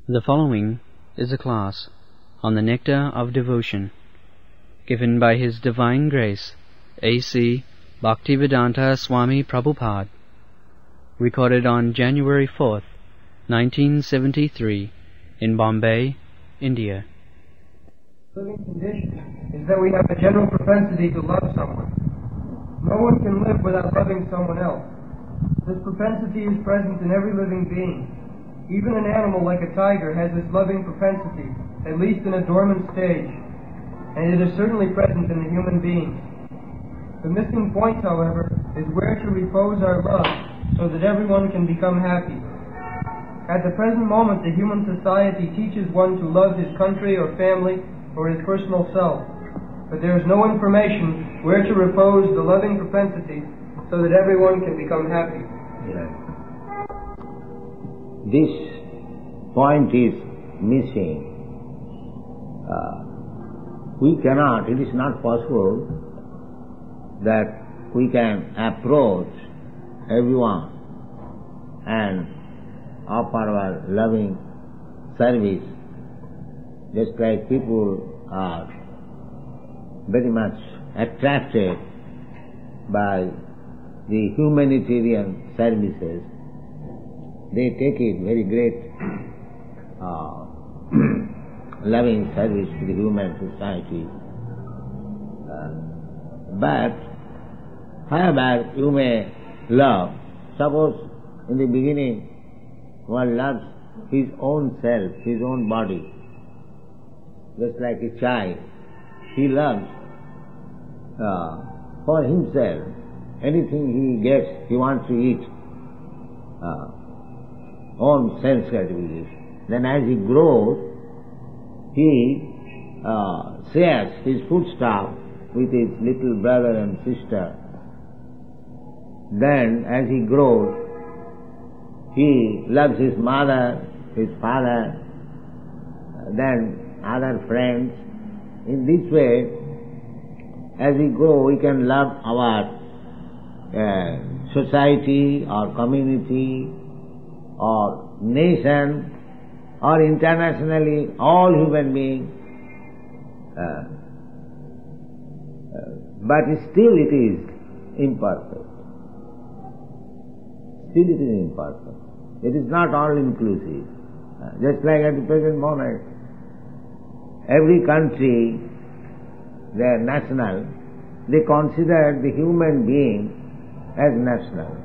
The following is a class on the Nectar of Devotion, given by His Divine Grace, A.C. Bhaktivedanta Swami Prabhupada, recorded on January 4th, 1973, in Bombay, India. Living condition is that we have a general propensity to love someone. No one can live without loving someone else. This propensity is present in every living being. Even an animal like a tiger has this loving propensity, at least in a dormant stage, and it is certainly present in the human being. The missing point, however, is where to repose our love so that everyone can become happy. At the present moment, the human society teaches one to love his country or family or his personal self, but there is no information where to repose the loving propensity so that everyone can become happy. Yes. This point is missing. We cannot, it is not possible that we can approach everyone and offer our loving service just like people are very much attracted by the humanitarian services. They take it very great loving service to the human society. But however you may love, suppose in the beginning one loves his own self, his own body, just like a child. He loves for himself. Anything he gets, he wants to eat. Own sense gratification. Then as he grows, he shares his foodstuff with his little brother and sister. Then as he grows, he loves his mother, his father, then other friends. In this way, as we grow, we can love our society or community or nation or internationally all human beings. But still it is imperfect. Still it is imperfect. It is not all inclusive. Just like at the present moment, every country, they are national, they consider the human being as national,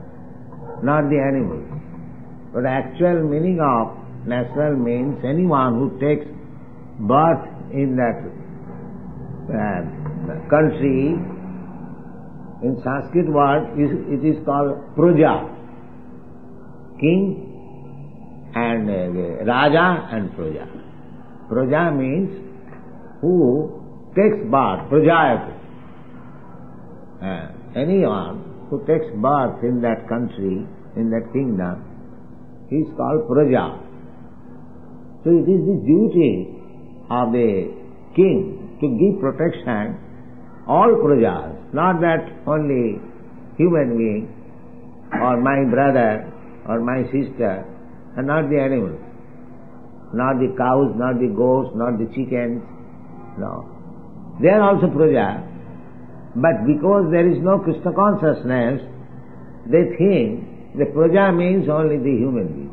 not the animals. But the actual meaning of national means anyone who takes birth in that country. In Sanskrit word, it is called Praja, king and Raja and Praja. Praja means who takes birth, Prajayati. Anyone who takes birth in that country, in that kingdom, he is called Praja. So it is the duty of the king to give protection all Prajas, not that only human being or my brother or my sister, and not the animals, not the cows, not the goats, not the chickens. No. They are also Praja, but because there is no Krishna consciousness, they think the Praja means only the human beings.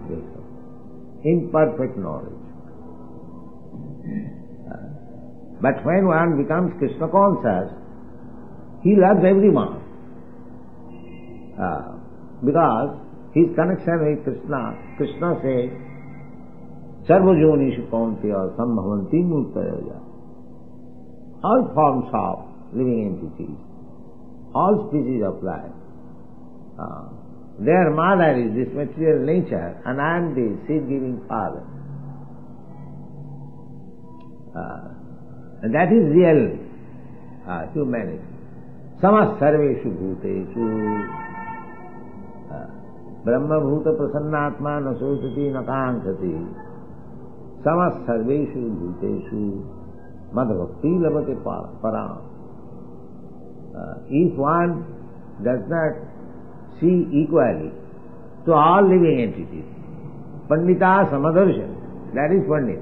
Imperfect knowledge. But when one becomes Krishna conscious, he loves everyone. Because his connection with Krishna, Krishna says, Sarvajonishu Kaunteya Sambhavanti Murtaya. All forms of living entities, all species of life, their mother is this material nature, and I am the seed-giving father. And that is real humanity. Samas sarveshu bhuteshu brahma bhuta prasannatma na sosati na kankati samas sarveshu bhuteshu madhvakti labate param. If one does not see equally to all living entities, Pandita Samadarshan, That is Pandit.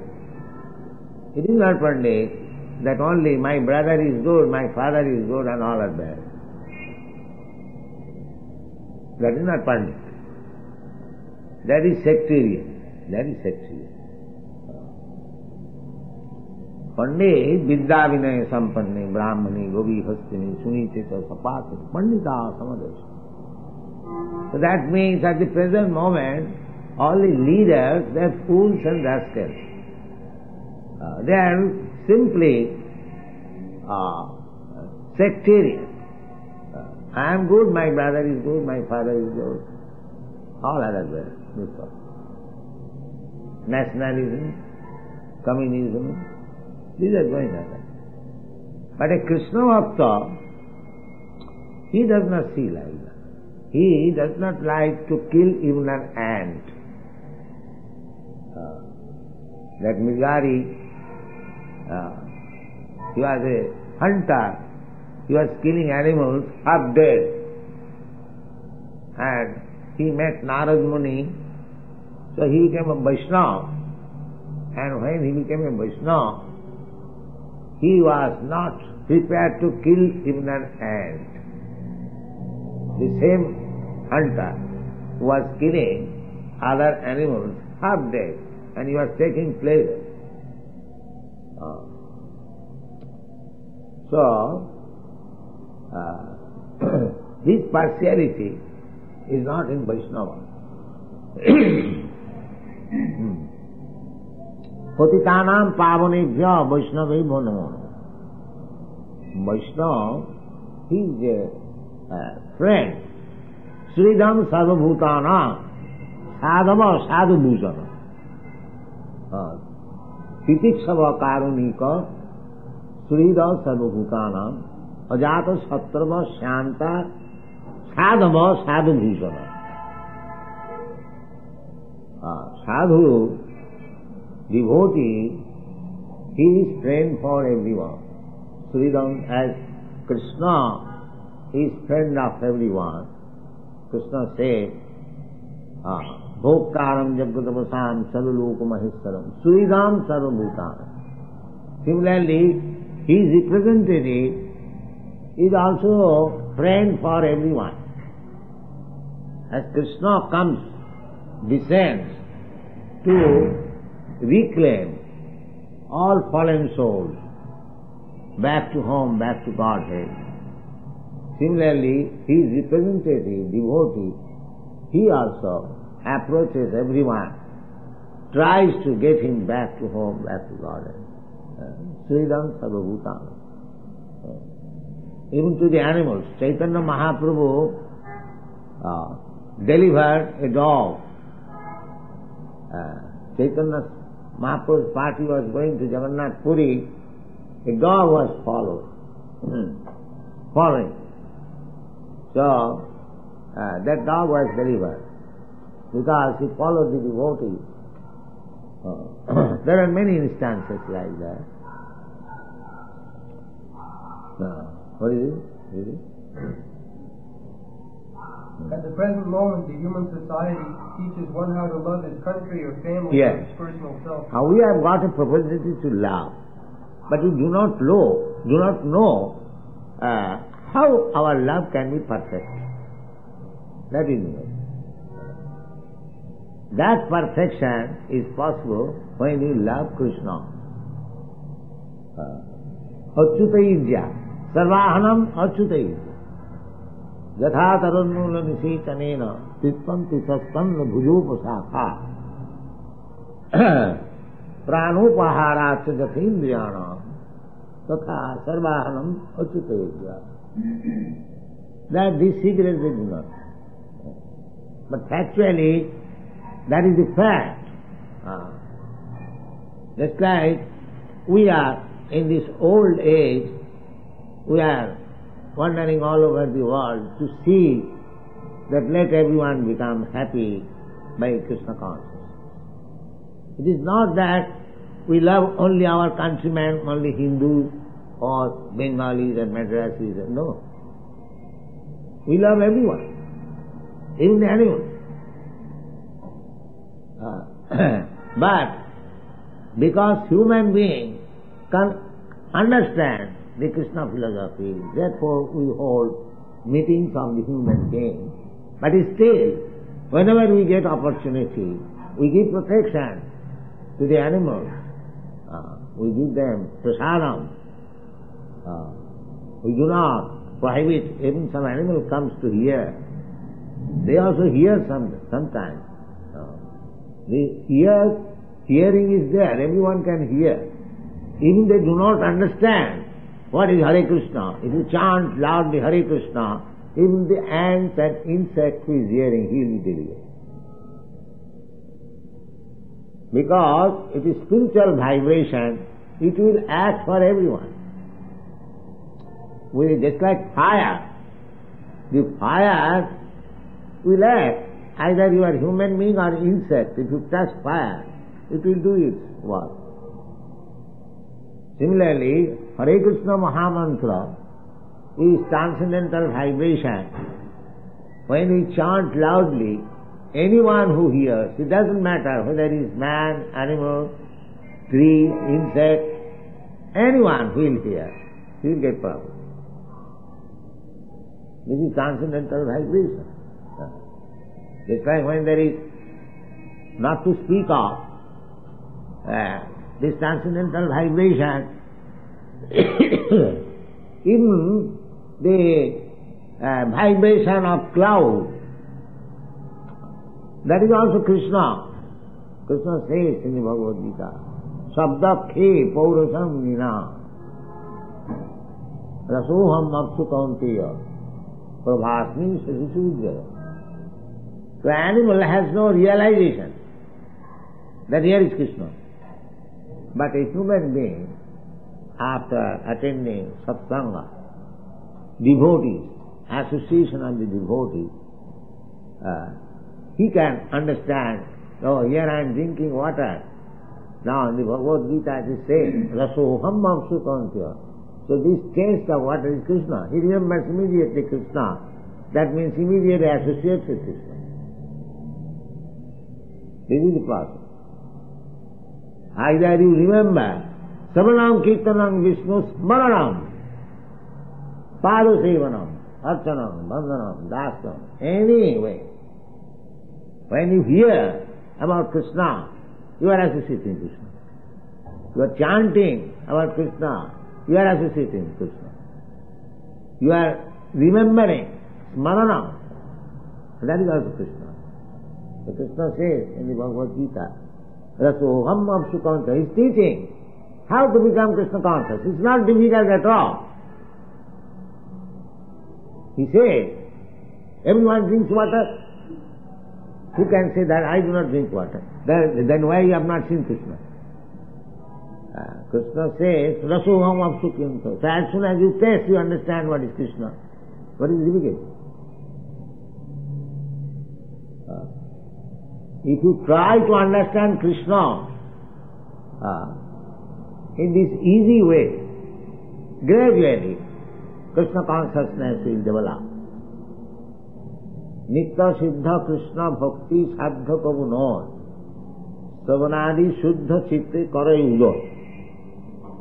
It is not Pandit that only my brother is good, my father is good and all are bad. That is not Pandit. That is sectarian. That is sectarian. Pandit vidya vinaya sampanne brahmane govi hastini suniteta sapate pandita samadesha. So that means at the present moment all the leaders, they are fools and rascals. They are simply sectarian. I am good, my brother is good, my father is good. All other bad. Nationalism, communism, these are going on. But a Krishna Bhakta, he does not see like that. He does not like to kill even an ant. That Migari, he was a hunter, he was killing animals half dead. And he met Narad Muni, so he became a Vaishnava. And when he became a Vaishnava, he was not prepared to kill even an ant. The same hunter who was killing other animals half dead, and he was taking pleasure. This partiality is not in Vaishnava. Patitanam pavanebhya Vaishnavebhyo namo. Vaishnava, he is a friend. Sridham sarvabhutana sadhava sadhubhujana. Titikshava karunika Sridha sarvabhutana ajata satrava shanta sadhava sadhubhujana. Sadhu, devotee, he is friend for everyone. Sridham, as Krishna, he is friend of everyone. Krishna said, Bhoktaram Jagadavasam Sarvaloka Maheshwaram Sridham Sarvabhutana. Similarly, his representative is also friend for everyone. As Krishna comes, descends to reclaim all fallen souls back to home, back to Godhead. Similarly, his representative, devotee, he also approaches everyone, tries to get him back to home, back to Godhead. Sridham Sarvabhutana. Even to the animals, Chaitanya Mahaprabhu delivered a dog. Chaitanya Mahaprabhu's party was going to Jagannath Puri, a dog was following. So, that dog was delivered because he followed the devotee. There are many instances like that. What is it? At the present moment, the human society teaches one how to love his country or family Yes. or his personal self. Now we have got a propensity to love, but we do not know how our love can be perfect. That is it. That perfection is possible when you love Krishna. Achyutaidya. Sarvahanam achyutaidya. Yatha tarannula nishitanena titvam tisaspanna bhujopasakha pranopaharatsa jathindriyana tatha sarvahanam achyutaidya. That this secret they do not. But actually, that is the fact. Just like we are in this old age, we are wandering all over the world to see that let everyone become happy by Krishna consciousness. It is not that we love only our countrymen, only Hindus or Bengalis and Madrasis. No. We love everyone, even the animals. But because human beings can understand the Krishna philosophy, therefore we hold meetings of the human beings. But still, whenever we get opportunity, we give protection to the animals. We give them prasadam. We do not prohibit, even some animal comes to hear. They also hear sometimes. The hearing is there, everyone can hear. Even they do not understand what is Hare Krishna. If you chant loudly Hare Krishna, even the ants and insect who is hearing, he will tell you. Because it is spiritual vibration, it will act for everyone. Just like fire. The fire will act. Either you are human being or insect. If you touch fire, it will do its work. Similarly, Hare Krishna Mahamantra is transcendental vibration. When we chant loudly, anyone who hears, it doesn't matter whether it is man, animal, tree, insect, anyone who will hear, he will get power. This is transcendental vibration. Just like when there is not to speak of this transcendental vibration, even the vibration of cloud, that is also Krishna. Krishna says in the Bhagavad Gita, Sabdakhe Paurasam Nina Rasoham Apsukanteya Prabhasmi Sasisudjaya. The animal has no realization that here is Krishna. But a human being, after attending satsanga, devotees, association of the devotees, he can understand, oh, here I am drinking water. Now in the Bhagavad Gita it is said, Rasoham Apsukantya. So this taste of water is Krishna. He remembers immediately Krishna. That means immediately associates with Krishna. This is the process. Either you remember Samanam Kirtanam Vishnu Smaranam Padu Sevanam Archanam Bandhanam Dasam, any way. When you hear about Krishna, you are associating Krishna. You are chanting about Krishna, you are associating Krishna. You are remembering Smaranam, that is also Krishna. So Krishna says in the Bhagavad Gita, Rasoham Apsukanta, he is teaching how to become Krishna conscious. It's not difficult at all. He says, everyone drinks water. Who can say that I do not drink water? Then why you have not seen Krishna? Krishna says, Rasoham Apsukanta. So as soon as you taste, you understand what is Krishna. What is difficult? If you try to understand Krishna in this easy way, gradually Krishna consciousness will develop. Nitya Siddha Krishna Bhakti Sadha Kavuno Savanadi Shuddha Chitte Karayudo.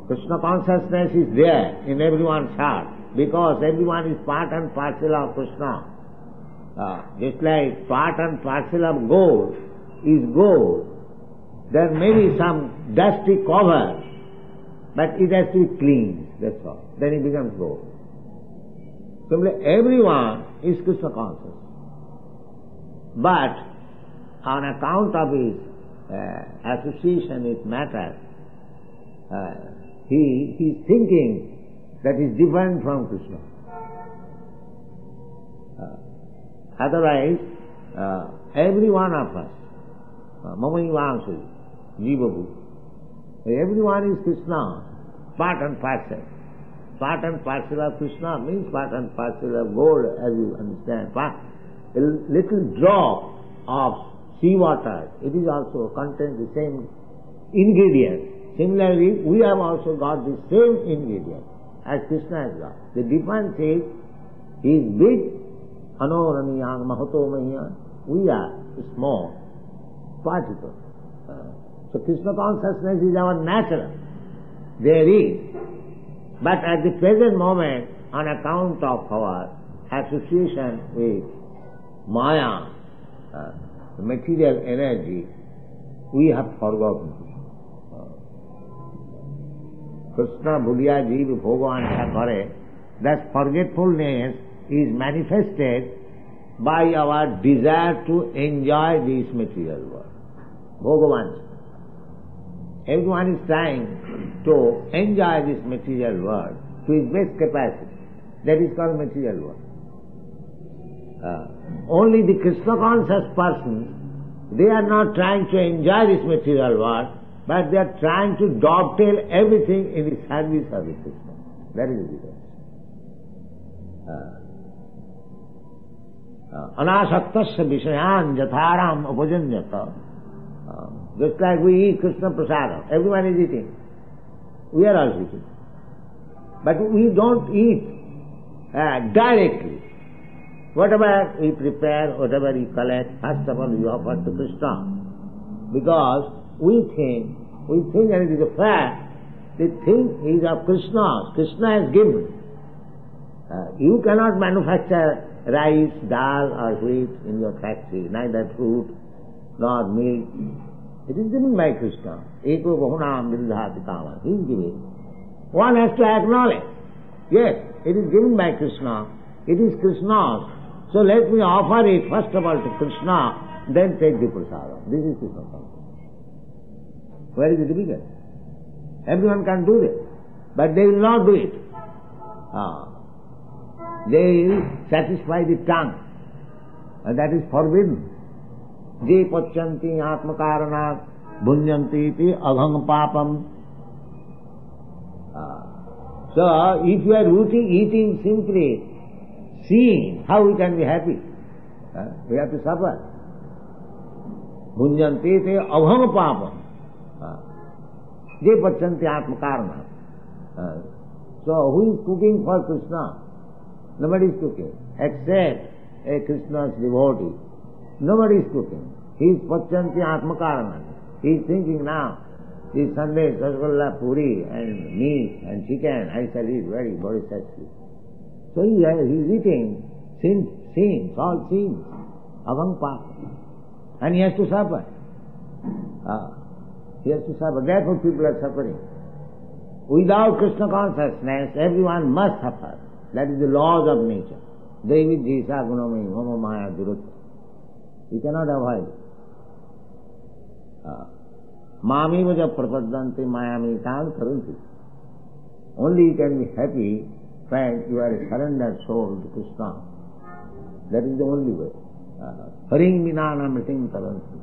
Krishna consciousness is there in everyone's heart because everyone is part and parcel of Krishna. Just like part and parcel of gold is gold. There may be some dusty cover, but it has to be cleaned, that's all. Then it becomes gold. Similarly, everyone is Krishna conscious. But on account of his association with matter, he is thinking that is different from Krishna. Otherwise, every one of us, Mamaivansu, Jivabu, everyone is Krishna, part and parcel. Part and parcel of Krishna means part and parcel of gold, as you understand. A little drop of seawater, it is also contains the same ingredient. Similarly, we have also got the same ingredient as Krishna has got. The difference is, he is big, Anoraniyang Mahato Mahiyan, we are small particles. So Krishna consciousness is our natural. There is. But at the present moment, on account of our association with Maya, the material energy, we have forgotten. Krishna Bhuliya Jeev Bhagavan Thakare, that forgetfulness is manifested by our desire to enjoy this material world. Bhagavan. Everyone is trying to enjoy this material world to his best capacity. That is called material world. Only the Krishna conscious persons, they are not trying to enjoy this material world, but they are trying to dovetail everything in the service of the Krishna. That is the difference. Anasaktasya vishayan jatharam upajanyata. Just like we eat Krishna prasadam, everyone is eating. We are also eating. But we don't eat directly. Whatever we prepare, whatever we collect, first of all we offer to Krishna. Because we think that it is a fact, the thing is of Krishna. Krishna has given. You cannot manufacture rice, dal or wheat in your factory, neither fruit nor milk. It is given by Krishna. Eko bahunam viddhati kama. He is giving. One has to acknowledge, yes, it is given by Krishna. It is Krishna's. So let me offer it first of all to Krishna, then take the prasadam. This is Krishna consciousness. Where is the difficulty? Everyone can do this, but they will not do it. They will satisfy the tongue, and that is forbidden. Je pachanti atmakaranat bhunyanti iti aghang papam. So, if you are eating simply, seeing, how we can be happy? We have to suffer. Bhunyanti iti aghang papam. Je pachanti atmakaranat. So, who is cooking for Krishna? Nobody is cooking, except a Krishna's devotee. Nobody is cooking. He is pachanti atmakaranat. He is thinking now, this Sunday, rasgulla, puri, and meat, and chicken, I shall eat very bodhisattvically. So he is eating sins, all sins, avang papa. And he has to suffer. He has to suffer. Therefore people are suffering. Without Krishna consciousness, everyone must suffer. That is the laws of nature. Devi jisa gunamai mama maya durutta. You cannot avoid it. Mami vaja prapadanti mayami tan karanti. Only you can be happy when you are a surrendered soul to Krishna. That is the only way. Haring vinana mriting taranti.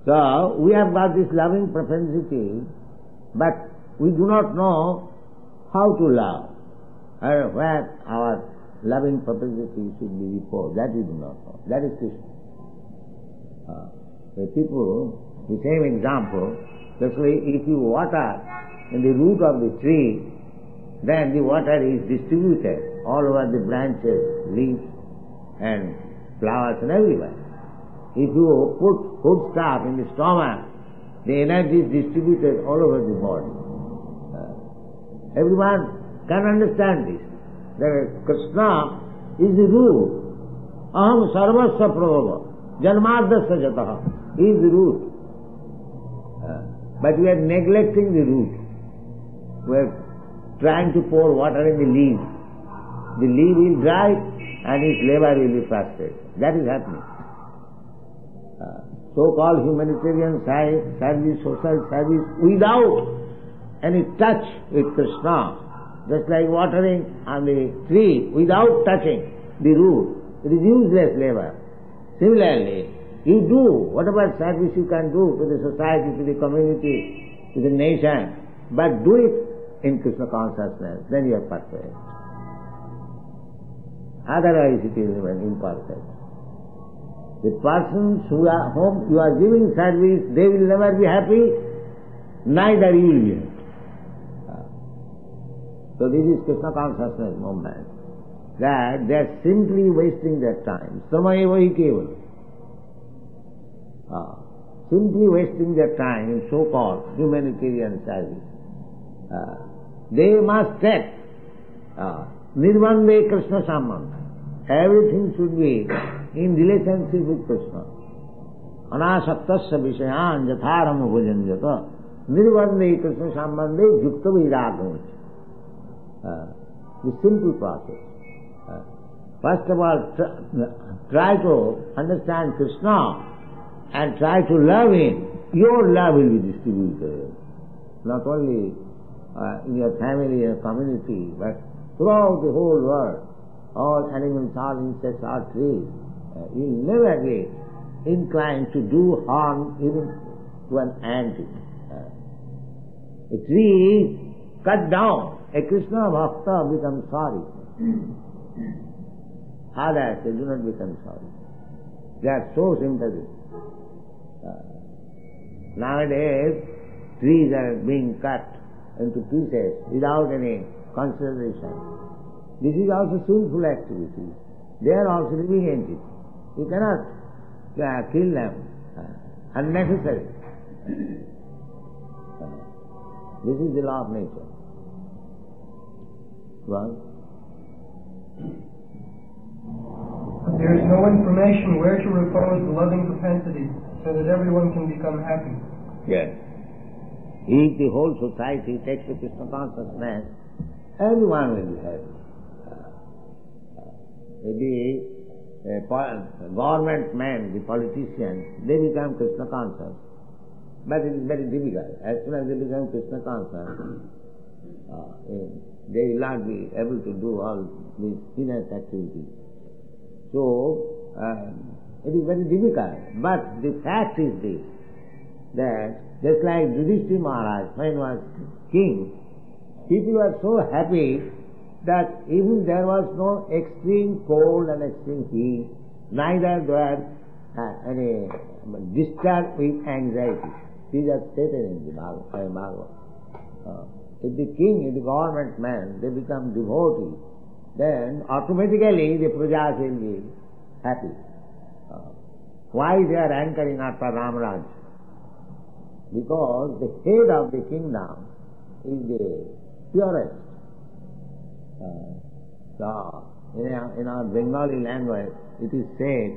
So, we have got this loving propensity, but we do not know how to love, or where our loving propensity should be reposed. That we do not know. That is Krishna. The people, the same example, especially if you water in the root of the tree, then the water is distributed all over the branches, leaves and flowers and everywhere. If you put food stuff in the stomach, the energy is distributed all over the body. Everyone can understand this. That Krishna is the root. Aham sarvasya prabhava, janmadasya jataha. He is the root. But we are neglecting the root. We are trying to pour water in the leaf. The leaf will dry and its labor will be frustrated. That is happening. So-called humanitarian service, social service, without any touch with Krishna, just like watering on the tree without touching the root, it is useless labor. Similarly, you do whatever service you can do to the society, to the community, to the nation, but do it in Krishna consciousness, then you are perfect. Otherwise it is even imperfect. The persons whom you are giving service, they will never be happy, neither you will be happy. So this is Krishna consciousness movement, that they are simply wasting their time. Samaeva hi kevala. simply wasting their time in so-called humanitarian service. They must take Nirvande Krishna Sambandha. Everything should be in relationship with Krishna. Anasaktasya vishayan jatharam bhujanjata Nirvande Krishna Sambandhe yukta vairagam. The simple process. First of all, try to understand Krishna and try to love Him. Your love will be distributed. Not only in your family and community, but throughout the whole world. All animals, all insects, all trees. You will never be inclined to do harm even to an ant. A tree is cut down. A Krishna Bhakta becomes sorry. Others, they do not become sorry. They are so sympathetic. Nowadays, trees are being cut into pieces without any consideration. This is also sinful activity. They are also living entities. You cannot kill them unnecessarily. This is the law of nature. Well, there is no information where to repose the loving propensity so that everyone can become happy. yes. If the whole society takes the Krishna consciousness, everyone will be happy. The government men, the politicians, they become Krishna conscious. But it is very difficult. As soon as they become Krishna conscious, they will not be able to do all these heinous activities. So, it is very difficult. But the fact is this, that just like Yudhishthira Maharaj, when he was king, people were so happy that even there was no extreme cold and extreme heat, neither were any disturbed with anxiety. These are stated in the Bhagavad. If the king, if the government man, they become devotees, then automatically the prajas will be happy. Why they are anchoring after Ramraj? Because the head of the kingdom is the purest. So, in our Bengali language, it is said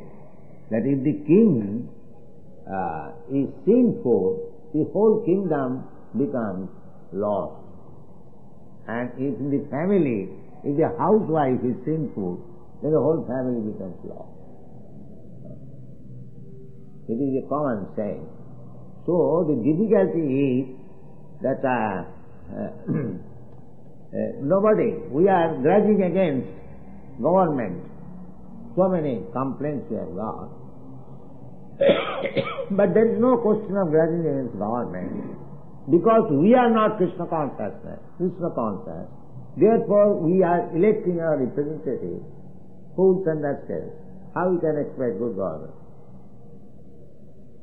that if the king is sinful, the whole kingdom becomes lost. And if in the family, if the housewife is sinful, then the whole family becomes lost. It is a common saying. So the difficulty is that nobody, we are grudging against government. So many complaints we have got. But there is no question of grudging against government, because we are not Krishna conscious. Therefore we are electing our representatives, fools and rascals. How we can expect good government?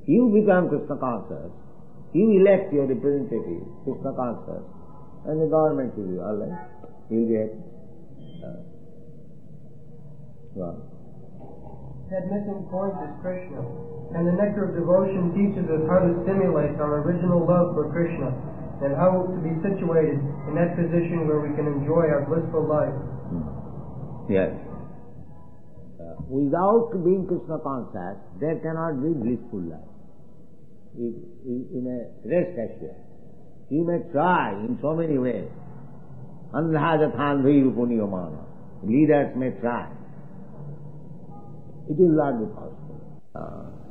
You become Krishna conscious, you elect your representative, Krishna conscious, and the government will be all right. You will get That missing point is Krishna, and the nectar of devotion teaches us how to stimulate our original love for Krishna, and how to be situated in that position where we can enjoy our blissful life. Yes. Without being Krishna conscious, there cannot be blissful life. You may rest assured. You may try in so many ways. Leaders may try. It will not be possible.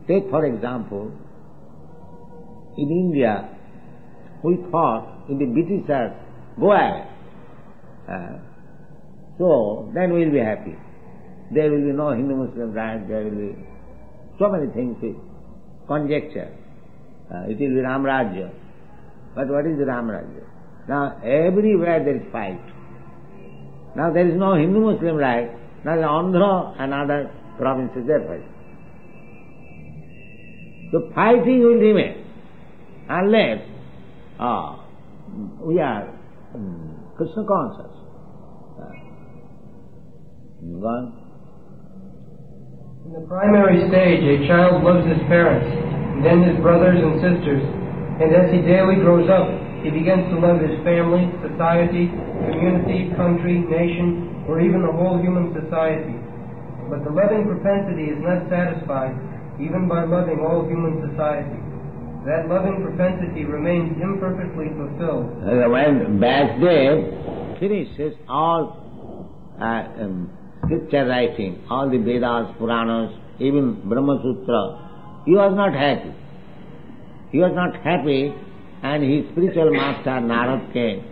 Take for example, in India, we thought in the Britishers, go ahead. So then we will be happy. There will be no Hindu-Muslim rights, there will be so many things with conjecture. It will be Ramrajya. But what is the Ramrajya? Now everywhere there is fight. Now there is no Hindu-Muslim right, now the Andhra and other provinces they fight. So fighting will remain unless we are Krishna conscious. In the primary stage, a child loves his parents, and then his brothers and sisters. And as he daily grows up, he begins to love his family, society, community, country, nation, or even the whole human society. But the loving propensity is not satisfied even by loving all human society. That loving propensity remains imperfectly fulfilled. When Vasudev finishes all scripture writing, all the Vedas, Puranas, even Brahma Sutra, he was not happy. He was not happy, and his spiritual master Narad came,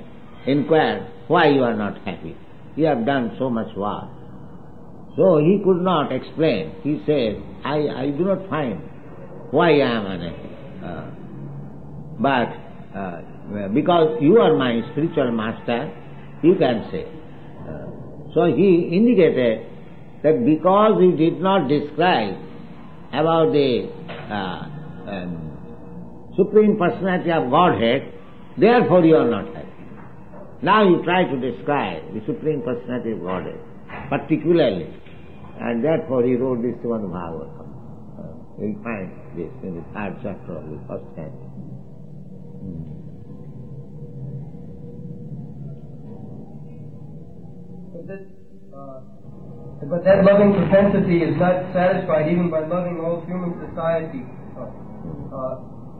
inquired, why you are not happy? You have done so much work. So he could not explain. He said, I do not find why I am unhappy. But because you are my spiritual master, you can say. So he indicated that because you did not describe about the Supreme Personality of Godhead, therefore you are not happy. Now you try to describe the Supreme Personality of Godhead, particularly, and therefore he wrote this Srimad Bhagavatam. We'll find this in the third chapter of the first canto. But that loving propensity is not satisfied even by loving all human society.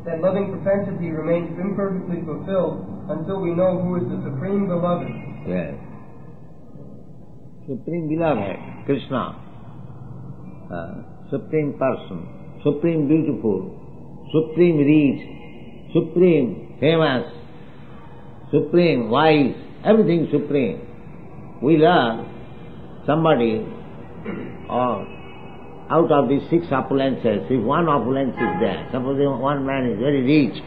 That loving propensity remains imperfectly fulfilled until we know who is the Supreme Beloved. Yes. Supreme Beloved, Krishna, Supreme Person, Supreme Beautiful, Supreme Rich, Supreme Famous, Supreme Wise, everything Supreme. We love somebody out of these six opulences, if one opulence is there, suppose one man is very rich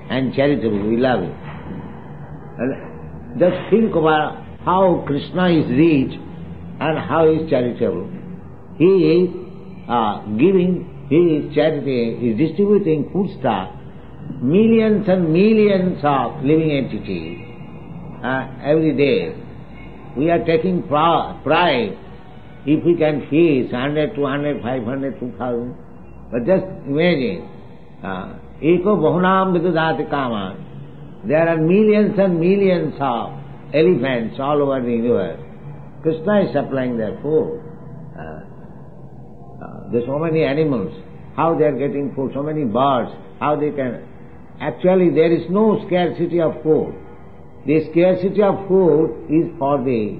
and charitable, we love him. And just think about how Krishna is rich and how he is charitable. He is giving his charity, he is distributing foodstuff, millions and millions of living entities every day. We are taking pride if we can feed 100, 200, 500, 2,000. But just imagine, eko bahunam vidudati kama. There are millions and millions of elephants all over the universe. Krishna is supplying their food. There are so many animals, how they are getting food, so many birds, how they can... Actually, there is no scarcity of food. The scarcity of food is for the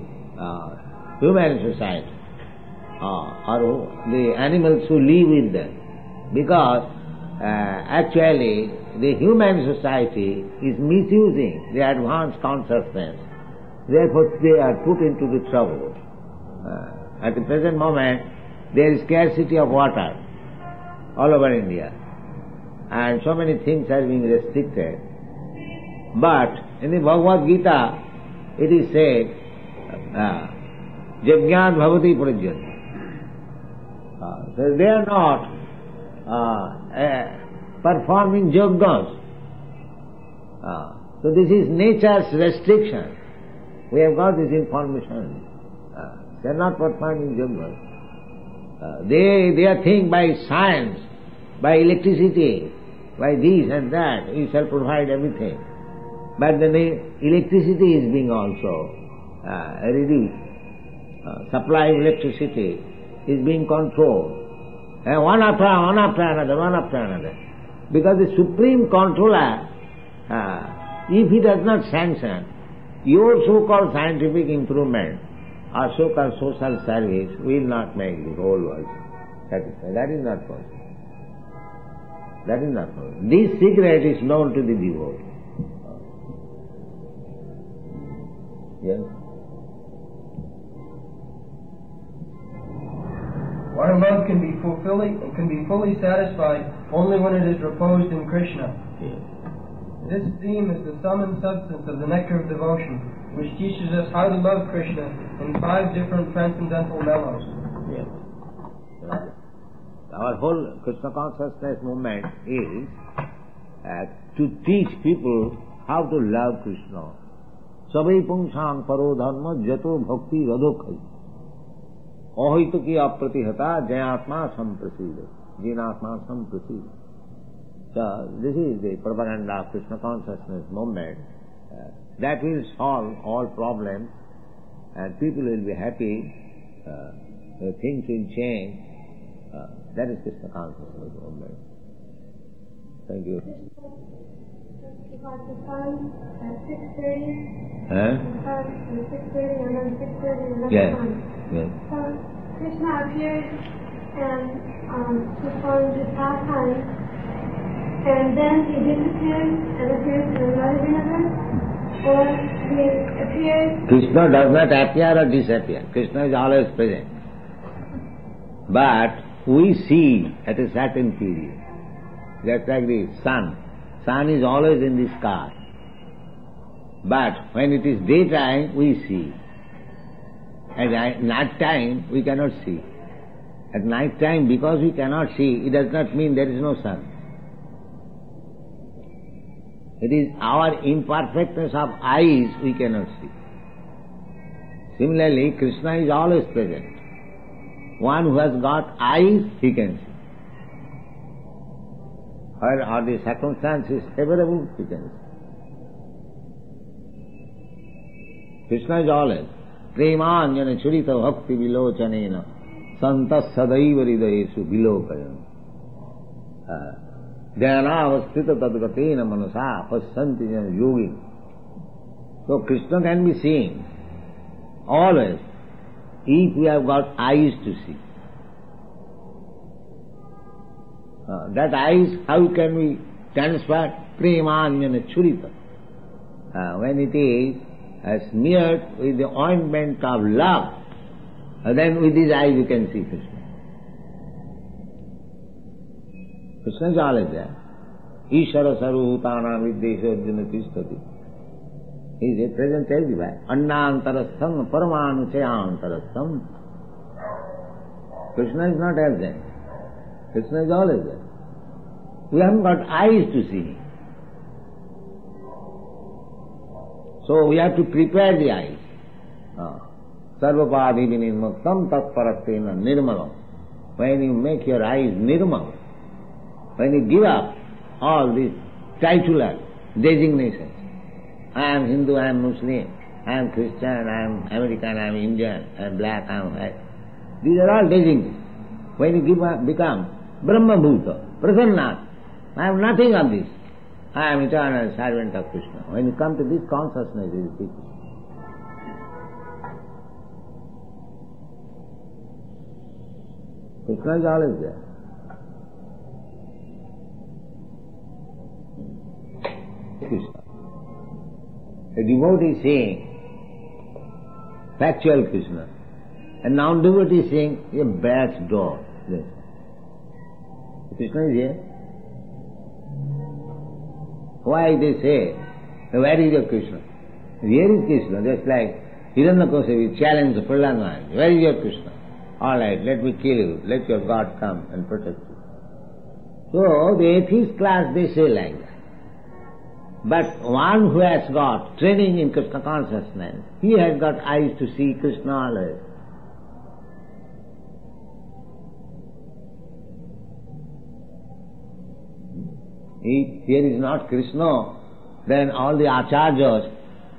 human society, or the animals who live with them. Because actually the human society is misusing the advanced consciousness. Therefore they are put into the trouble. At the present moment there is scarcity of water all over India, and so many things are being restricted. But in the Bhagavad Gita it is said, Jajñāt bhavati prajyati. So they are not performing yajnas. So this is nature's restriction. We have got this information. They are not performing yajnas. They are thinking by science, by electricity, by this and that, we shall provide everything. But the electricity is being also reduced. Supply of electricity is being controlled. One after another. Because the Supreme Controller, if he does not sanction your so-called scientific improvement or so-called social service, will not make the whole world satisfied. That is not possible. That is not possible. This secret is known to the devotee. Yes? Our love can be fully satisfied only when it is reposed in Krishna. Yes. This theme is the sum and substance of the nectar of devotion, which teaches us how to love Krishna in 5 different transcendental mellows. Yes. Our whole Krishna consciousness movement is to teach people how to love Krishna. Sabai pungsang paro dharma jato bhakti radhokhai. Ahito ki apratihata jayatma samprasida. Jinatma samprasida. So this is the propaganda of Krishna consciousness movement. That will solve all problems and people will be happy, things will change. That is Krishna consciousness movement. Thank you. Like the sun at 6:30, Huh? the sun at 6:30 and then 6:30 and then Yes. the sun. Yes. So Krishna appears and performs his pastimes, and then he disappears and appears in another universe, or he appears. Krishna does not appear or disappear. Krishna is always present. But we see at a certain period. Just like the sun. Sun is always in the sky. But when it is daytime, we see. At night time, we cannot see. At night time, because we cannot see, it does not mean there is no sun. It is our imperfectness of eyes we cannot see. Similarly, Krishna is always present. One who has got eyes, he can see. Where are the circumstances favorable, he can see. Krishna is always. Premanjana churita bhakti vilochanena santas sadaiva hridayesu vilokayana. Dhyanavastita tadgatena manasa pasyanti jana yogi. So Krishna can be seen always if we have got eyes to see. That eyes, how can we transfer? Premanjana churita. When it is smeared with the ointment of love, then with his eyes you can see Krishna. Krishna is always there. Ishara sarvbhutana viddesha arjuna tishtati. He is present everywhere. Annantarastham paramanuchayantarastham. Krishna is not absent. Krishna is always there. We haven't got eyes to see. So we have to prepare the eyes. Sarvapadi vinirmuktam tatparastena nirmalam. When you make your eyes nirmal, when you give up all these titular designations, I am Hindu, I am Muslim, I am Christian, I am American, I am Indian, I am black, I am white. These are all designations. When you become Brahma Bhuta, Prasanna, I have nothing of this. I am eternal servant of Krishna. When you come to this consciousness, it is people. Krishna is always there. Krishna. A devotee is saying factual Krishna, and non-devotee is saying a back door. Yes. Krishna is here. Why they say, where is your Krishna? Here is Krishna, just like Hiranyakasipu challenged Prahlad Maharaj. Where is your Krishna? All right, let me kill you. Let your God come and protect you. So the atheist class, they say like that. But one who has got training in Krishna consciousness, he has got eyes to see Krishna always. If here is not Krishna, then all the acharyas,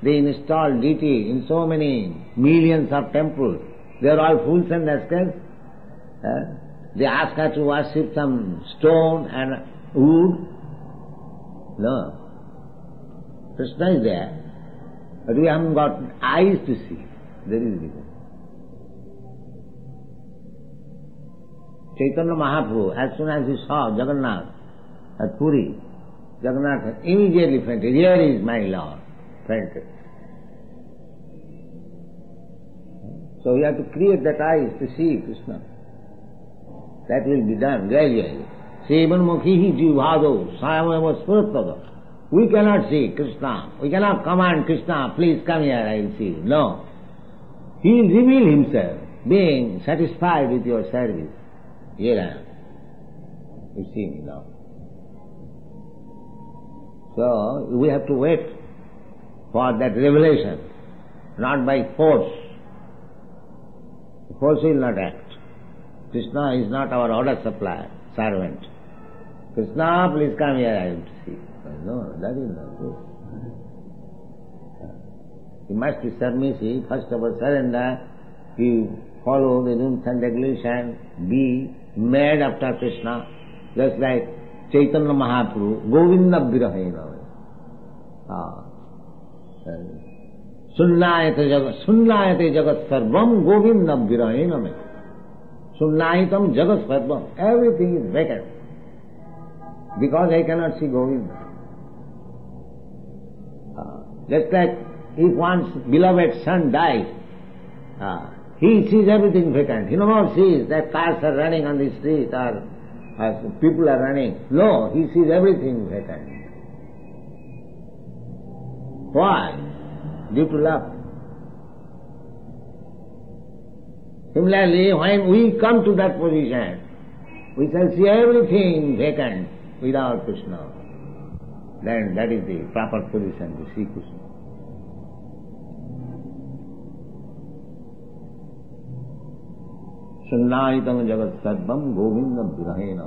they install deity in so many millions of temples. They are all fools and rascals. They ask her to worship some stone and wood. No. Krishna is there, but we haven't got eyes to see. There is difference. Chaitanya Mahaprabhu, as soon as he saw Jagannath at Puri, Jagannath immediately fainted. Here is my Lord. Fainted. So we have to create that eyes to see Krishna. That will be done gradually. Sevan mukhihi jivhado sayameva spurattada. We cannot see Krishna. We cannot command Krishna, please come here, I will see you. No. He will reveal himself, being satisfied with your service. Here I am. You see me now. So we have to wait for that revelation, not by force. Force will not act. Krishna is not our order supplier, servant. Krishna, please come here, I want to see. No, that is not good. You must be submissive, first of all surrender, you follow the rules and regulations, be made after Krishna, just like Chaitanya Mahaprabhu, Govinda Virahena. Sunnayate jagat sarvam Govinda Virahena. Sunnayitam jagat sarvam. Everything is vacant. Because I cannot see Govinda. Just like if one's beloved son dies, he sees everything vacant. He no more sees that cars are running on the street or people are running. No, he sees everything vacant. Why? Due to love. Similarly, when we come to that position, we shall see everything vacant without Krishna. Then that is the proper position to see Krishna. Sunnayitam jagat sarvam Govinda Virahena.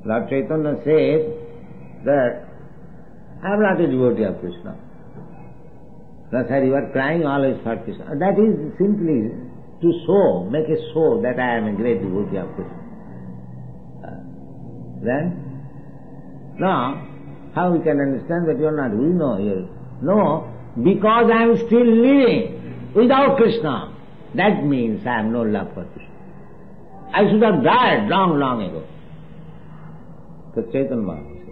Lord Chaitanya says that I am not a devotee of Krishna. That's why you are crying always for Krishna. That is simply to show, make a show that I am a great devotee of Krishna. Then, now, how we can understand that you are not? We know here. No, because I am still living without Krishna. That means I have no love for Krishna. I should have died long, long ago. So Chaitanya Mahaprabhu said.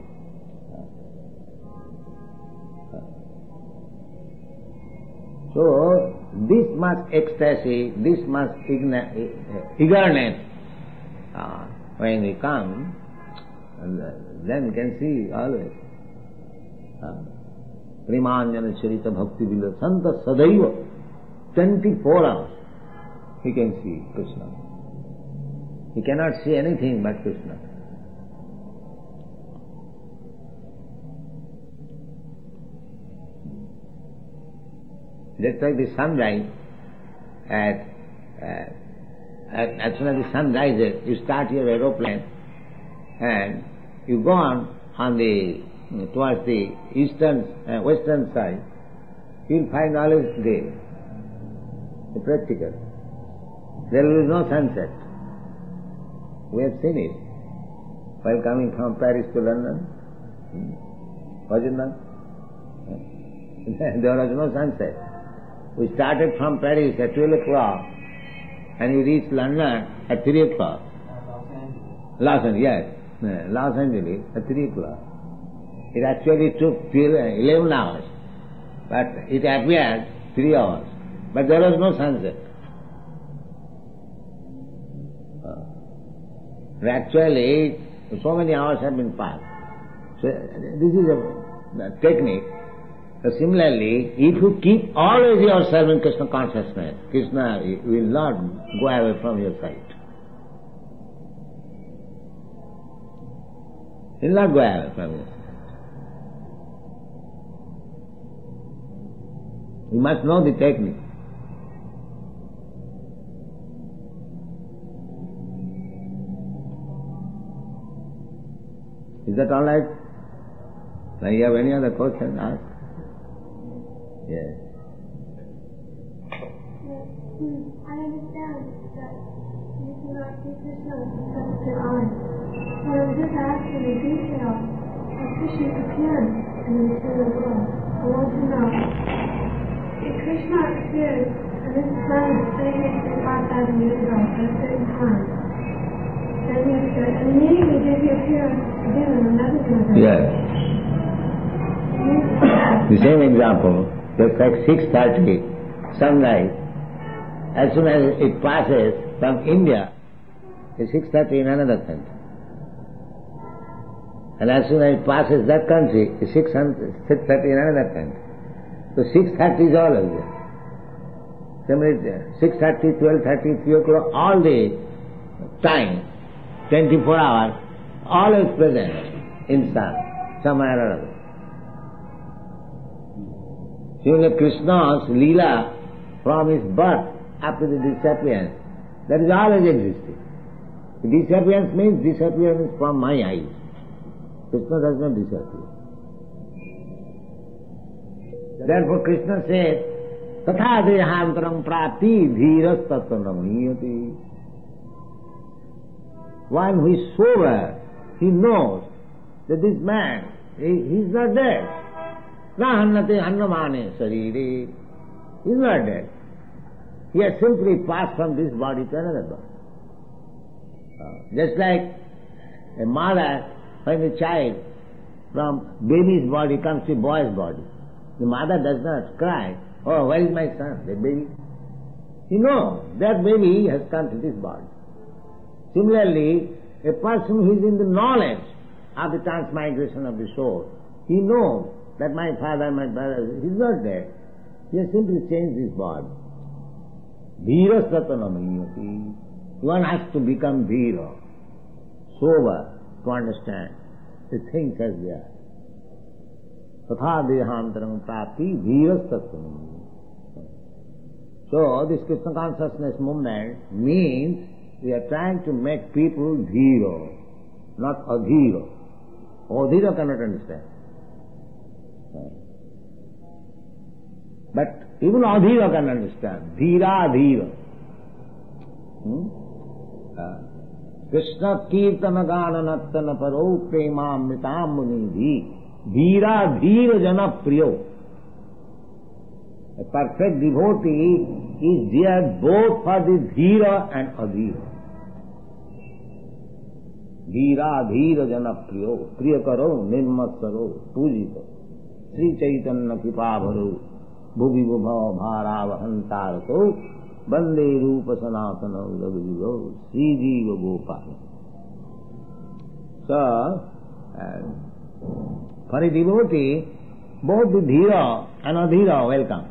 So, this much ecstasy, this much eagerness, when we come, then we can see always. Primanjana Charita Bhakti Vila Santa Sadaiva, 24 hours, he can see Krishna. He cannot see anything but Krishna. Just like the sunrise, as soon as the sun rises, you start your aeroplane and you go on the towards the western side, you will find always day, the practical. There will be no sunset. We have seen it while coming from Paris to London. Was it not? There was no sunset. We started from Paris at 12 o'clock and we reached London at 3 o'clock. Los Angeles, yes. Los Angeles at 3 o'clock. It actually took 11 hours, but it appeared 3 hours. But there was no sunset. Actually, so many hours have been passed. So this is a technique. So similarly, if you keep always yourself in Krishna consciousness, Krishna will not go away from your sight. He will not go away from you. You must know the technique. Is that all right? Now you have any other question? Ask. Yes. I understand that you cannot see Krishna because of your eyes. So I'm just asking in detail how Krishna appears in the material world. I want to know. If Krishna appears on this planet 5,000 years ago at a certain time, then he appears, and immediately then he appears again in another universe. Yes. The same example. Just like 6:30, sunrise, as soon as it passes from India, it's 6:30 in another country. And as soon as it passes that country, it's 6:30 in another country. So 6:30 is always there. Similarly, 6:30, 12:30, 3 o'clock, all the time, 24 hours, always present in sun, somewhere or other. Similarly, Krishna's Leela from his birth up to the disappearance That is always existing. Disappearance means disappearance from my eyes. Krishna does not disappear. Therefore Krishna says, Tatha dehantaram prapti dhiras tattvanamiyati. One who is sober, he knows that this man, he is not dead. Na hannate hannamane sarire. He is not dead. He has simply passed from this body to another body. Just like a mother, when the child from baby's body comes to boy's body, the mother does not cry, oh, where is my son, that baby? He knows that baby has come to this body. Similarly, a person who is in the knowledge of the transmigration of the soul, he knows that my father, my brother, he is not dead. He has simply changed his body. Dhira satanamiyati. One has to become dhira, sober, to understand the things as they are. Tatha dehantaram prapti dhira satanamiyati. So, this Krishna consciousness movement means we are trying to make people dhira, not adhira. Adhira cannot understand. But even adhira can understand. Dhira, dhira. Krishna kirtana gana nattana paro premamritam munidhi. Dhira, dhira jana priyo. A perfect devotee is dear both for the dhira and adhira. Dhira, dhira jana priyo. Priya karo, nirmatsaro, pujito. Sri Chaitanya Kripavaro. Bhuvi Bhava Bharavahantarako Bande Rupa Sanatana Ulavivo Sri Jiva Gopala. So, for a devotee, both the dhira and adhira welcome.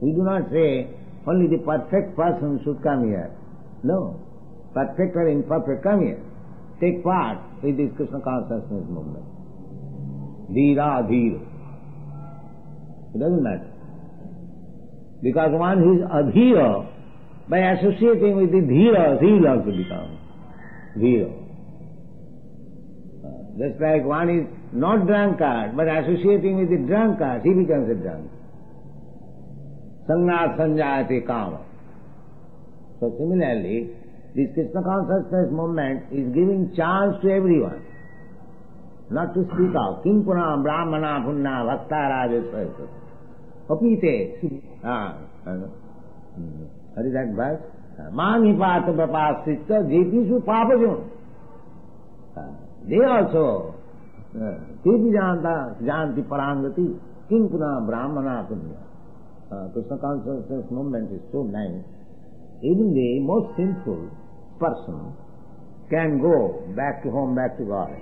We do not say only the perfect person should come here. No. Perfect or imperfect, come here. Take part in this Krishna consciousness movement. Dhira, adhira. It doesn't matter. Because one who is adhira, by associating with the dhiras, he will also become dhira. Just like one is not drunkard, but associating with the drunkard, he becomes a drunkard. Sangnat sanjayate kama. So similarly, this Krishna consciousness movement is giving chance to everyone. Not to speak of. Kim puna brahmana punna bhakta rajasya. Apite. What is that verse? Mani pata prapasita jetisu papajun. They also, tepi janti parangati. Kim puna brahmana punna. Krishna consciousness movement is so nice. Even the most sinful person can go back to home, back to God.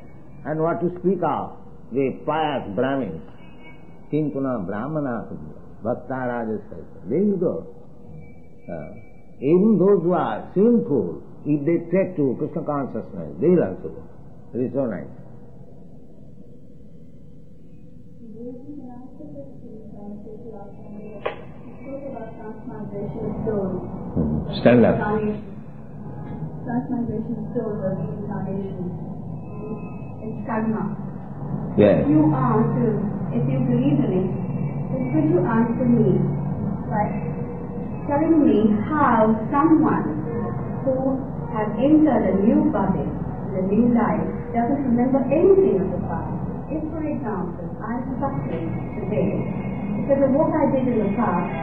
And what to speak of the pious Brahmins, Kinkuna Brahmana, Bhakta Rajasya, there you go. Even those who are sinful, if they take to Krishna consciousness, they will also go. It is so nice. Stand up. Transmigration of soul or reincarnation. It's karma. Yes. If you believe in it, then could you answer me by telling me how someone who has entered a new body, a new life, doesn't remember anything of the past? If, for example, I'm suffering today because of what I did in the past,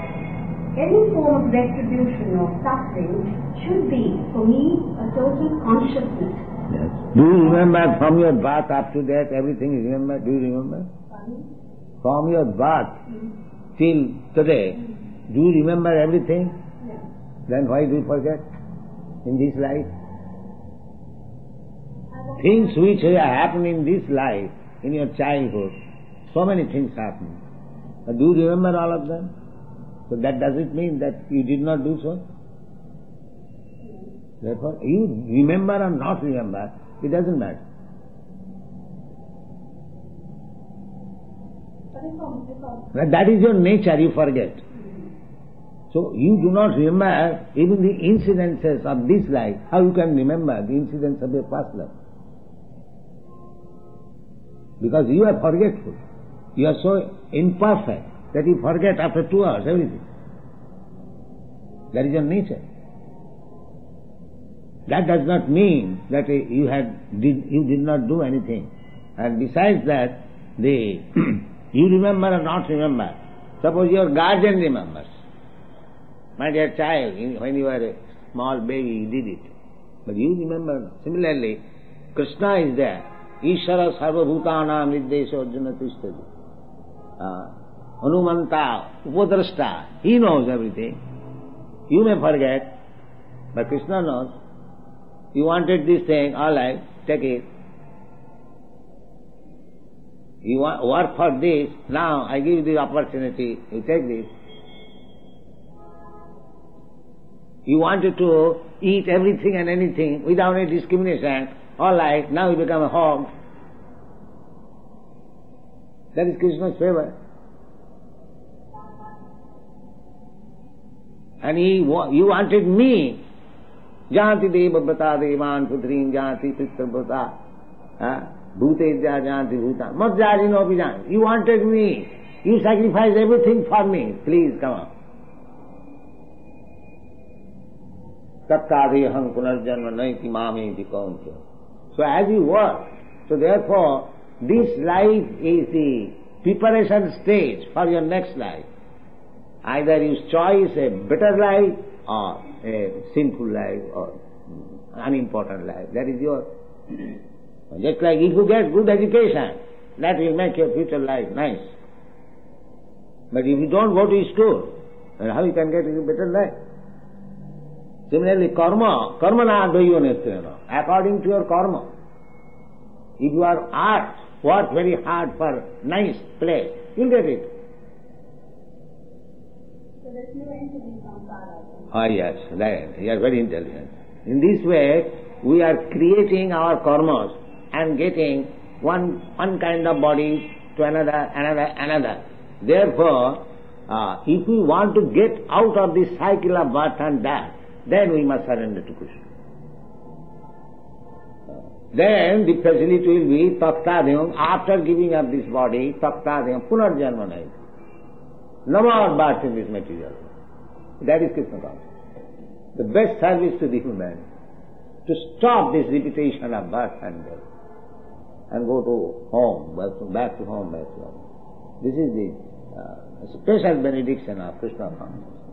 any form of retribution or suffering should be, for me, a total consciousness. Yes. Do you remember from your birth up to death, everything is remembered? Do you remember? From your birth till today, do you remember everything? Yes. Then why do you forget in this life? Things which happen in this life, in your childhood, so many things happen. But do you remember all of them? So that doesn't mean that you did not do so. Therefore, you remember or not remember, it doesn't matter. But that is your nature, you forget. So you do not remember even the incidences of this life. How you can remember the incidents of your past life? Because you are forgetful. You are so imperfect that you forget after 2 hours everything. That is your nature. That does not mean that you did not do anything. And besides that, you remember or not remember. Suppose your guardian remembers. My dear child, when you were a small baby, you did it. But you remember. Similarly, Krishna is there. Ishara sarva bhutanam niddesha arjuna tishtati. Hanumanta, upadrashta. He knows everything. You may forget, but Krishna knows. You wanted this thing, all right, take it. You work for this, now I give you the opportunity, you take this. You wanted to eat everything and anything without any discrimination, all right, now you become a hog. That is Krishna's favor. And you wanted me. Janti deva bata devan putrim janti pitra bata bhute janti bhutan madjari no bijan. You wanted me. You sacrificed everything for me. Please come on. Tattadeham punarjanma naiti mameti kaunte. So as you work, so therefore this life is the preparation stage for your next life. Either you choose a better life or a sinful life or unimportant life. That is yours. Just like if you get good education, that will make your future life nice. But if you don't go to school, then how you can get a better life? Similarly, karma na advayo, according to your karma. If you are art, work very hard for nice place, you'll get it. So there's no end to the samsara. Ah yes, that, you are very intelligent. In this way, we are creating our karmas and getting one kind of body to another. Therefore, if we want to get out of this cycle of birth and death, then we must surrender to Krishna. Then the facility will be tattadhyam, after giving up this body, tattadhyam, punarjanma nahi. No more birth in this material. That is Krishna consciousness. The best service to the human, to stop this repetition of birth and death, and go to home, back to home. This is the special benediction of Krishna consciousness.